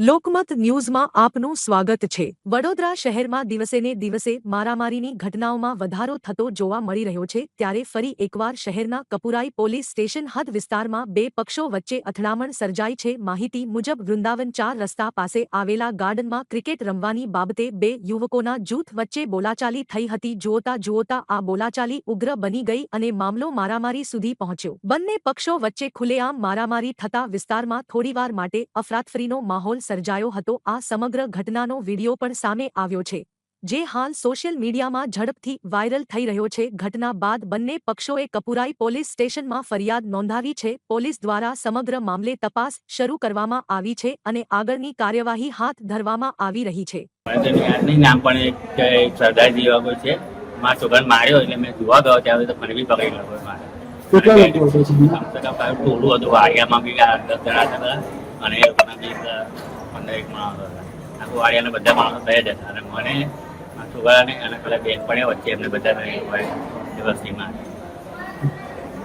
લોકમત ન્યૂઝમાં આપનું સ્વાગત છે। વડોદરા શહેરમાં દિવસેને દિવસે મારામારીની ઘટનાઓમાં વધારો થતો જોવા મળી રહ્યો છે, ત્યારે ફરી એકવાર શહેરના કપુરાઈ પોલીસ સ્ટેશન હદ વિસ્તારમાં બે પક્ષો વચ્ચે અથડામણ સર્જાઈ છે। માહિતી મુજબ વૃંદાવન 4 રસ્તા પાસે આવેલા ગાર્ડનમાં ક્રિકેટ રમવાની બાબતે બે યુવકોના જૂથ વચ્ચે બોલાચાલી થઈ હતી। જોતા આ બોલાચાલી ઉગ્ર બની ગઈ અને મામલો મારામારી સુધી પહોંચ્યો। બંને પક્ષો વચ્ચે ખુલ્લેઆમ મારામારી થતા વિસ્તારમાં થોડીવાર માટે અફરાતફરીનો માહોલ સર્જાયો હતો। આ સમગ્ર ઘટનાનો વિડીયો પણ સામે આવ્યો છે, જે હાલ સોશિયલ મીડિયામાં ઝડપથી વાયરલ થઈ રહ્યો છે। ઘટના બાદ બંને પક્ષોએ કપુરાઈ પોલીસ સ્ટેશનમાં ફરિયાદ નોંધાવી છે। પોલીસ દ્વારા સમગ્ર મામલે તપાસ શરૂ કરવામાં આવી છે અને આગળની કાર્યવાહી હાથ ધરવામાં આવી રહી છે। નામ પણ સરદારજી એવા કોઈ છે, મારા છોકરાને માર્યો એટલે મેં જોવા ગયો ત્યારે તો મને બી પકડી લીધો મારે। ટોળું હતું વાડિયામાં બી 10 જણા હતા અને એ લોકોના બી 15-1 માણસો હતા। આખું વાડિયાને બધા માણસો થયા જ હતા અને મને મારા છોકરાને અને પેલા બેન પડ્યા વચ્ચે એમને બધાને વ્યવસ્થિતમાં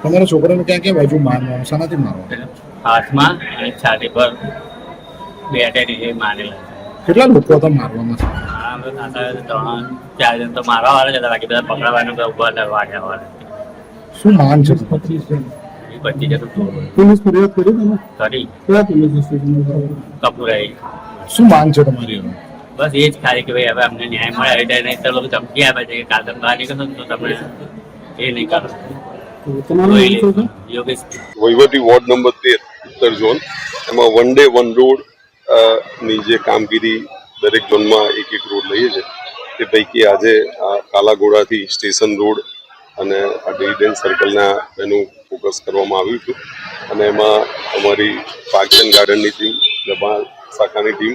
તમારા છોકરાને ક્યાં ક્યાં બાજુ મારવાનો શાનાથી મારો? હાથમાં અને છાતી પર બે અટેક મારેલા। કેટલા લોકો હતા મારવામાં? 3-4 જણ તો મારવા વાળા જ હતા, બાકી બધા પકડવાના ઉભા હતા વાડિયા વાળા। શું માંગ છે? 25 જતું પોલીસ ફરિયાદ કરી તમે? કરી કયા પોલીસ સ્ટેશન? કપુરાઈ। શું માંગ છે તમારી? બસ એ જ ખાલી કે ભાઈ હવે અમને ન્યાય મળે, એટલે નહીં તો લોકો ધમકી આપે છે કે કાલ તમે બહાર નીકળશો તો તમે એ નહીં કરો। યોગેશ વહીવટી વોર્ડ નંબર 13 ઉત્તર ઝોન, એમાં વન ડે વન રોડ ની જે કામગીરી દરેક ઝોનમાં એક રોડ લઈએ છે, તે પૈકી આજે કાલાઘોડાથી સ્ટેશન રોડ અને ડિવિડન્ડ સર્કલના એનું ફોકસ કરવામાં આવ્યું હતું અને એમાં અમારી પાર્કસ એન્ડ ગાર્ડનની ટીમ, દબાણ શાખાની ટીમ,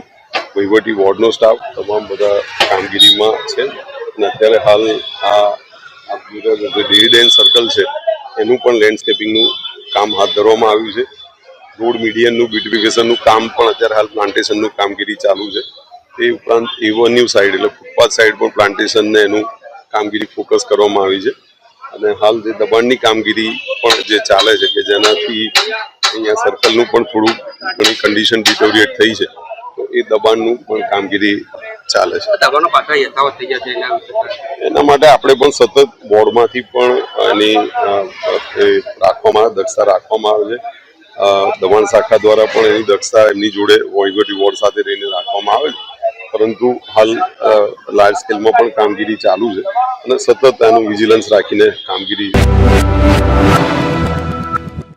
વહીવટી વોર્ડનો સ્ટાફ તમામ બધા કામગીરીમાં છે અને અત્યારે હાલ આ જે ડિવિડન્ડ સર્કલ છે એનું પણ લેન્ડસ્કેપિંગનું કામ હાથ ધરવામાં આવ્યું છે। રોડ મીડિયનનું બ્યુટિફિકેશનનું કામ પણ અત્યારે હાલ પ્લાન્ટેશનનું કામગીરી ચાલુ છે। તે ઉપરાંત એવન્યુ સાઈડ એટલે ફૂટપાથ સાઈડ પણ પ્લાન્ટેશનને એનું કામગીરી ફોકસ કરવામાં આવી છે અને હાલ જે દબાણની કામગીરી પણ જે ચાલે છે કે જેનાથી અહીંયા સર્કલનું પણ થોડું ઘણી કન્ડિશન ડિટોરિએટ થઈ છે, તો એ દબાણનું પણ કામગીરી ચાલે છે। એના માટે આપણે પણ સતત બોર્ડમાંથી પણ એની રાખવામાં દક્ષતા રાખવામાં આવે છે। દબાણ શાખા દ્વારા પણ એની દક્ષતા એમની જોડે વહીવટી વોર્ડ સાથે રહીને રાખવામાં આવે છે, પરંતુ હાલ લાર્જ સ્કેલમાં પણ કામગીરી ચાલુ છે અને સતત એનું વિજિલન્સ રાખીને કામગીરી